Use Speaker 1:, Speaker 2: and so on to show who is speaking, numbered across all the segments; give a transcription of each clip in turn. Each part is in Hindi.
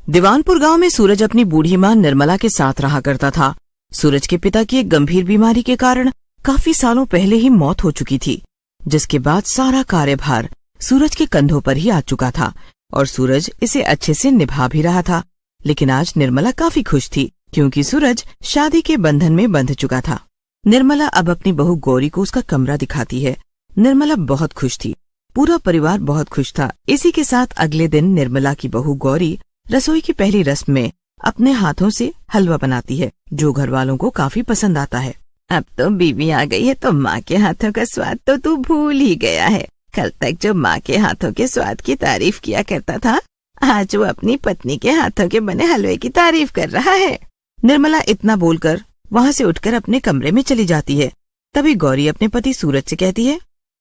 Speaker 1: दीवानपुर गांव में सूरज अपनी बूढ़ी मां निर्मला के साथ रहा करता था। सूरज के पिता की एक गंभीर बीमारी के कारण काफी सालों पहले ही मौत हो चुकी थी, जिसके बाद सारा कार्यभार सूरज के कंधों पर ही आ चुका था और सूरज इसे अच्छे से निभा भी रहा था। लेकिन आज निर्मला काफी खुश थी क्योंकि सूरज शादी के बंधन में बंध चुका था। निर्मला अब अपनी बहू गौरी को उसका कमरा दिखाती है। निर्मला बहुत खुश थी, पूरा परिवार बहुत खुश था। इसी के साथ अगले दिन निर्मला की बहू गौरी रसोई की पहली रस्म में अपने हाथों से हलवा बनाती है, जो घर वालों को काफी पसंद आता है। अब तो बीवी आ गई है तो माँ के हाथों का स्वाद तो तू भूल ही गया है। कल तक जो माँ के हाथों के स्वाद की तारीफ किया करता था, आज वो अपनी पत्नी के हाथों के बने हलवे की तारीफ कर रहा है। निर्मला इतना बोलकर वहाँ से उठकर अपने कमरे में चली जाती है। तभी गौरी अपने पति सूरज से कहती है,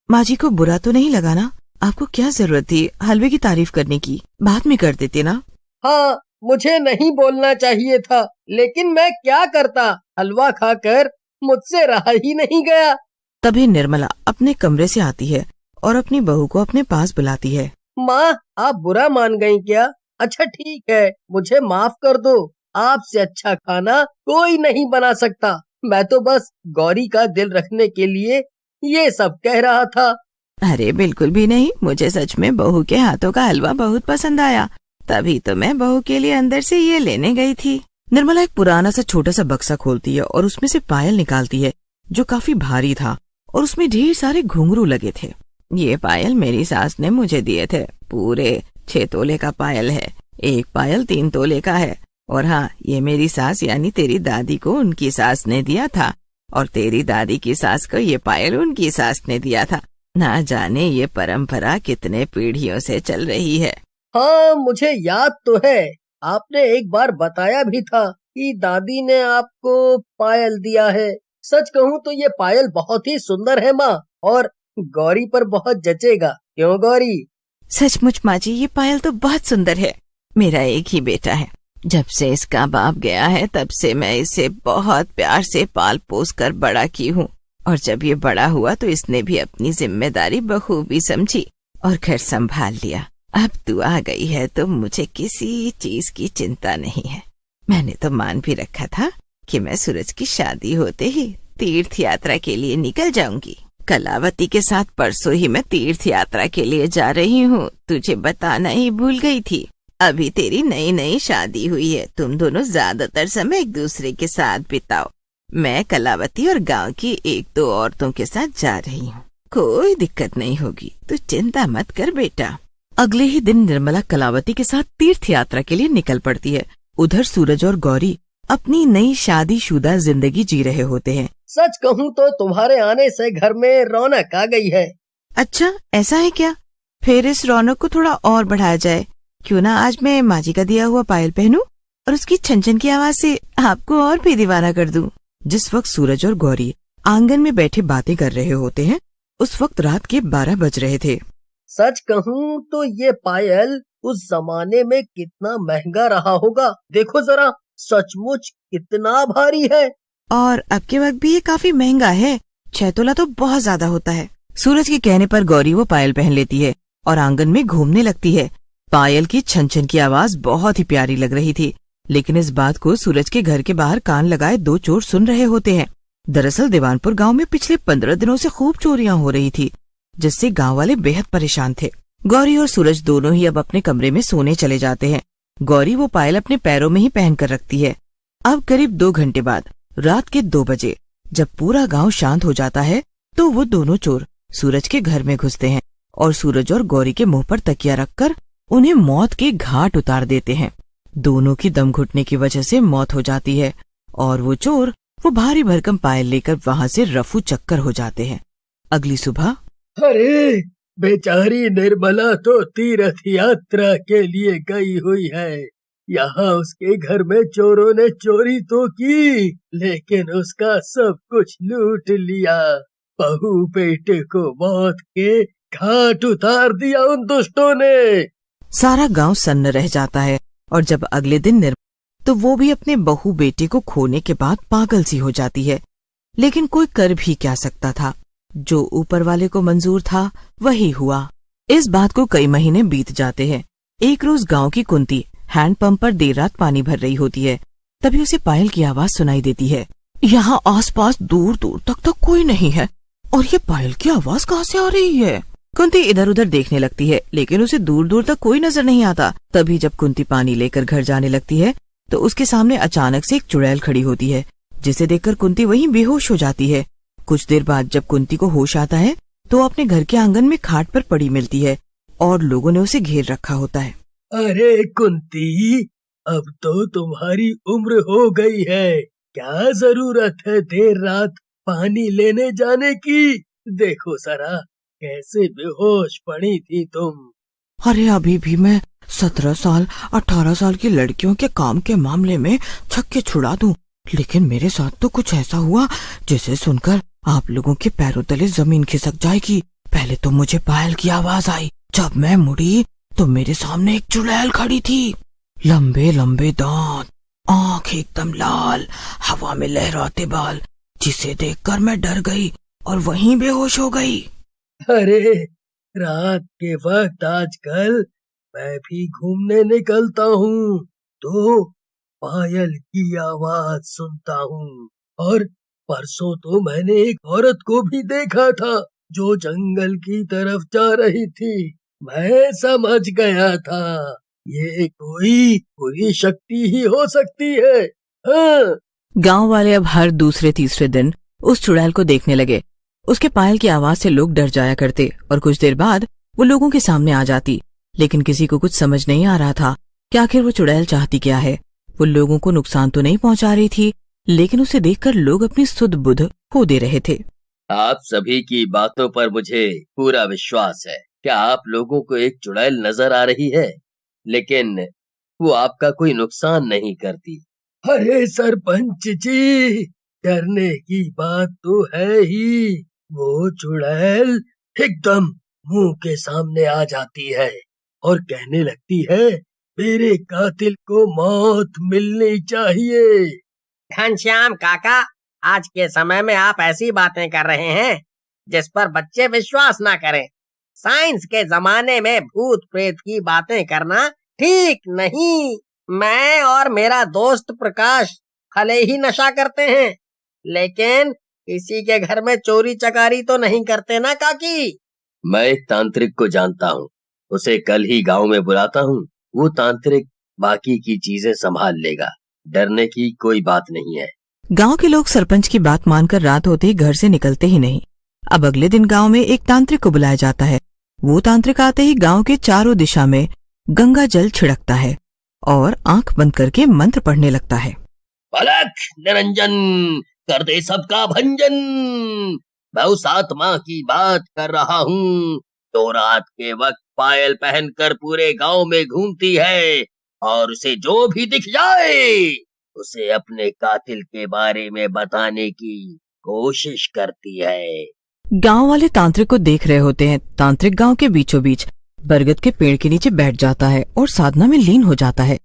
Speaker 1: माँ जी को बुरा तो नहीं लगा ना? आपको क्या जरूरत थी हलवे की तारीफ करने की? बाद में कर देते ना।
Speaker 2: हाँ, मुझे नहीं बोलना चाहिए था, लेकिन मैं क्या करता, हलवा खाकर मुझसे रहा ही नहीं गया।
Speaker 1: तभी निर्मला अपने कमरे से आती है और अपनी बहू को अपने पास बुलाती है।
Speaker 2: माँ, आप बुरा मान गई क्या? अच्छा ठीक है, मुझे माफ कर दो। आपसे अच्छा खाना कोई नहीं बना सकता। मैं तो बस गौरी का दिल रखने के लिए ये सब कह रहा था।
Speaker 1: अरे बिल्कुल भी नहीं, मुझे सच में बहू के हाथों का हलवा बहुत पसंद आया, तभी तो मैं बहू के लिए अंदर से ये लेने गई थी। निर्मला एक पुराना सा छोटा सा बक्सा खोलती है और उसमें से पायल निकालती है, जो काफी भारी था और उसमें ढेर सारे घुंघरू लगे थे। ये पायल मेरी सास ने मुझे दिए थे। पूरे 6 तोले का पायल है। एक पायल 3 तोले का है। और हाँ, ये मेरी सास यानी तेरी दादी को उनकी सास ने दिया था और तेरी दादी की सास को ये पायल उनकी सास ने दिया था। ना जाने ये परंपरा कितने पीढ़ियों से चल रही है।
Speaker 2: हाँ, मुझे याद तो है। आपने एक बार बताया भी था कि दादी ने आपको पायल दिया है। सच कहूँ तो ये पायल बहुत ही सुंदर है माँ, और गौरी पर बहुत जचेगा। क्यों गौरी?
Speaker 1: सचमुच माँ जी, ये पायल तो बहुत सुंदर है। मेरा एक ही बेटा है। जब से इसका बाप गया है तब से मैं इसे बहुत प्यार से पाल पोस कर बड़ा की हूँ, और जब ये बड़ा हुआ तो इसने भी अपनी जिम्मेदारी बखूबी समझी और घर संभाल लिया। अब तू आ गई है तो मुझे किसी चीज की चिंता नहीं है। मैंने तो मान भी रखा था कि मैं सूरज की शादी होते ही तीर्थ यात्रा के लिए निकल जाऊंगी। कलावती के साथ परसों ही मैं तीर्थ यात्रा के लिए जा रही हूँ, तुझे बताना ही भूल गई थी। अभी तेरी नई नई शादी हुई है, तुम दोनों ज्यादातर समय एक दूसरे के साथ बिताओ। मैं कलावती और गांव की 1-2 औरतों के साथ जा रही हूँ, कोई दिक्कत नहीं होगी, तू चिंता मत कर बेटा। अगले ही दिन निर्मला कलावती के साथ तीर्थ यात्रा के लिए निकल पड़ती है। उधर सूरज और गौरी अपनी नई शादीशुदा जिंदगी जी रहे होते हैं।
Speaker 2: सच कहूँ तो तुम्हारे आने से घर में रौनक आ गई है।
Speaker 1: अच्छा, ऐसा है क्या? फिर इस रौनक को थोड़ा और बढ़ाया जाए। क्यों ना आज मैं माँ जी का दिया हुआ पायल पहनूं और उसकी छन-छन की आवाज से आपको और भी दीवाना कर दूं। जिस वक्त सूरज और गौरी आंगन में बैठे बातें कर रहे होते हैं, उस वक्त रात के 12 बज रहे थे।
Speaker 2: सच कहूँ तो ये पायल उस जमाने में कितना महंगा रहा होगा। देखो जरा, सचमुच कितना भारी है।
Speaker 1: और अब के वक्त भी ये काफी महंगा है। 6 तोला तो बहुत ज्यादा होता है। सूरज के कहने पर गौरी वो पायल पहन लेती है और आंगन में घूमने लगती है। पायल की छन-छन की आवाज बहुत ही प्यारी लग रही थी, लेकिन इस बात को सूरज के घर के बाहर कान लगाए 2 चोर सुन रहे होते हैं। दरअसल दीवानपुर गांव में पिछले 15 दिनों से खूब चोरियां हो रही थी, जिससे गांव वाले बेहद परेशान थे। गौरी और सूरज दोनों ही अब अपने कमरे में सोने चले जाते हैं। गौरी वो पायल अपने पैरों में ही पहन कर रखती है। अब करीब 2 घंटे बाद रात के 2 बजे जब पूरा गांव शांत हो जाता है, तो वो दोनों चोर सूरज के घर में घुसते हैं और सूरज और गौरी के मुंह पर तकिया रखकर उन्हें मौत के घाट उतार देते हैं। दोनों की दम घुटने की वजह से मौत हो जाती है और वो चोर वो भारी भरकम पायल लेकर वहाँ से रफू चक्कर हो जाते हैं। अगली सुबह,
Speaker 2: अरे बेचारी निर्मला तो तीर्थ यात्रा के लिए गई हुई है। यहाँ उसके घर में चोरों ने चोरी तो की, लेकिन उसका सब कुछ लूट लिया। बहू बेटे को मौत के घाट उतार दिया उन दुष्टों ने।
Speaker 1: सारा गांव सन्न रह जाता है और जब अगले दिन तो वो भी अपने बहू बेटे को खोने के बाद पागल सी हो जाती है। लेकिन कोई कर भी क्या सकता था, जो ऊपर वाले को मंजूर था वही हुआ। इस बात को कई महीने बीत जाते हैं। एक रोज गांव की कुंती हैंडपंप पर देर रात पानी भर रही होती है। तभी उसे पायल की आवाज सुनाई देती है। यहाँ आसपास दूर दूर तक कोई नहीं है और ये पायल की आवाज कहाँ से आ रही है? कुंती इधर उधर देखने लगती है, लेकिन उसे दूर दूर तक कोई नजर नहीं आता। तभी जब कुंती पानी लेकर घर जाने लगती है तो उसके सामने अचानक से एक चुड़ैल खड़ी होती है, जिसे देखकर कुंती वहीं बेहोश हो जाती है। कुछ देर बाद जब कुंती को होश आता है तो अपने घर के आंगन में खाट पर पड़ी मिलती है और लोगों ने उसे घेर रखा होता है।
Speaker 2: अरे कुंती, अब तो तुम्हारी उम्र हो गई है, क्या जरूरत है देर रात पानी लेने जाने की? देखो जरा कैसे बेहोश पड़ी थी तुम।
Speaker 1: अरे अभी भी मैं 17 साल 18 साल की लड़कियों के काम के मामले में छक्के छुड़ा दूं, लेकिन मेरे साथ तो कुछ ऐसा हुआ जिसे सुनकर आप लोगों के पैरों तले जमीन खिसक जाएगी। पहले तो मुझे पायल की आवाज आई, जब मैं मुड़ी तो मेरे सामने एक चुड़ैल खड़ी थी। लंबे लंबे दांत, आंख एकदम लाल, हवा में लहराते बाल, जिसे देखकर मैं डर गई और वहीं बेहोश हो गई।
Speaker 2: अरे रात के वक्त आजकल मैं भी घूमने निकलता हूँ तो पायल की आवाज सुनता हूँ, और परसों तो मैंने एक औरत को भी देखा था जो जंगल की तरफ जा रही थी। मैं समझ गया था ये कोई बुरी शक्ति ही हो सकती है। हाँ।
Speaker 1: गांव वाले अब हर दूसरे तीसरे दिन उस चुड़ैल को देखने लगे। उसके पायल की आवाज से लोग डर जाया करते और कुछ देर बाद वो लोगों के सामने आ जाती, लेकिन किसी को कुछ समझ नहीं आ रहा था कि आखिर वो चुड़ैल चाहती क्या है। वो लोगों को नुकसान तो नहीं पहुंचा रही थी, लेकिन उसे देखकर लोग अपनी सुध बुध खो दे रहे थे।
Speaker 3: आप सभी की बातों पर मुझे पूरा विश्वास है। क्या आप लोगों को एक चुड़ैल नजर आ रही है, लेकिन वो आपका कोई नुकसान नहीं करती।
Speaker 2: अरे सरपंच जी, डरने की बात तो है ही। वो चुड़ैल एकदम मुंह के सामने आ जाती है और कहने लगती है मेरे कातिल को मौत मिलनी चाहिए।
Speaker 4: घनश्याम काका, आज के समय में आप ऐसी बातें कर रहे हैं जिस पर बच्चे विश्वास ना करें। साइंस के जमाने में भूत प्रेत की बातें करना ठीक नहीं। मैं और मेरा दोस्त प्रकाश भले ही नशा करते हैं, लेकिन किसी के घर में चोरी चकारी तो नहीं करते ना काकी।
Speaker 3: मैं एक तांत्रिक को जानता हूँ, उसे कल ही गांव में बुलाता हूँ। वो तांत्रिक बाकी की चीजें संभाल लेगा, डरने की कोई बात नहीं है।
Speaker 1: गांव के लोग सरपंच की बात मानकर रात होते ही घर से निकलते ही नहीं। अब अगले दिन गांव में एक तांत्रिक को बुलाया जाता है। वो तांत्रिक आते ही गांव के चारों दिशा में गंगा जल छिड़कता है और आंख बंद करके मंत्र पढ़ने लगता है।
Speaker 3: पलक निरंजन कर दे सबका भंजन, मैं उस आत्मा की बात कर रहा हूँ तो रात के वक्त पायल पहनकर पूरे गांव में घूमती है और उसे जो भी दिख जाए उसे अपने कातिल के बारे में बताने की कोशिश करती है।
Speaker 1: गांव वाले तांत्रिक को देख रहे होते हैं। तांत्रिक गांव के बीचों बीच बरगद के पेड़ के नीचे बैठ जाता है और साधना में लीन हो जाता है।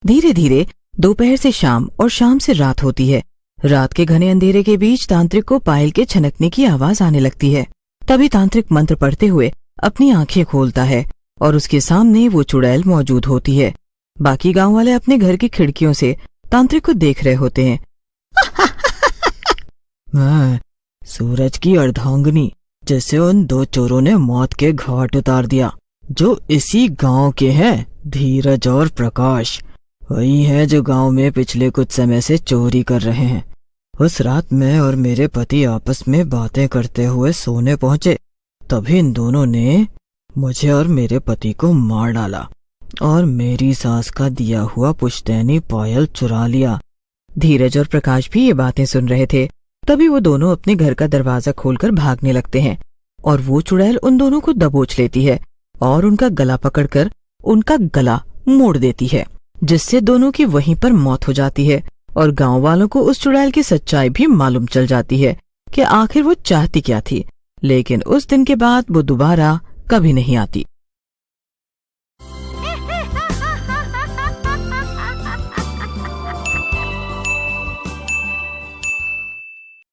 Speaker 1: धीरे धीरे दोपहर से शाम और शाम से रात होती है। रात के घने अंधेरे के बीच तांत्रिक को पायल के छनकने की आवाज आने लगती है। तभी तांत्रिक मंत्र पढ़ते हुए अपनी आंखें खोलता है और उसके सामने वो चुड़ैल मौजूद होती है। बाकी गांव वाले अपने घर की खिड़कियों से तांत्रिक को देख रहे होते हैं। सूरज की अर्धांगिनी, जिसे उन दो चोरों ने मौत के घाट उतार दिया, जो इसी गांव के हैं, धीरज और प्रकाश। वही है जो गांव में पिछले कुछ समय से चोरी कर रहे हैं। उस रात मैं और मेरे पति आपस में बातें करते हुए सोने पहुंचे, तभी इन दोनों ने मुझे और मेरे पति को मार डाला और मेरी सास का दिया हुआ पुश्तैनी पायल चुरा लिया। धीरज और प्रकाश भी ये बातें सुन रहे थे। तभी वो दोनों अपने घर का दरवाजा खोलकर भागने लगते हैं और वो चुड़ैल उन दोनों को दबोच लेती है और उनका गला पकड़कर उनका गला मोड़ देती है, जिससे दोनों की वहीं पर मौत हो जाती है। और गांव वालों को उस चुड़ैल की सच्चाई भी मालूम चल जाती है कि आखिर वो चाहती क्या थी। लेकिन उस दिन के बाद वो दोबारा कभी नहीं आती।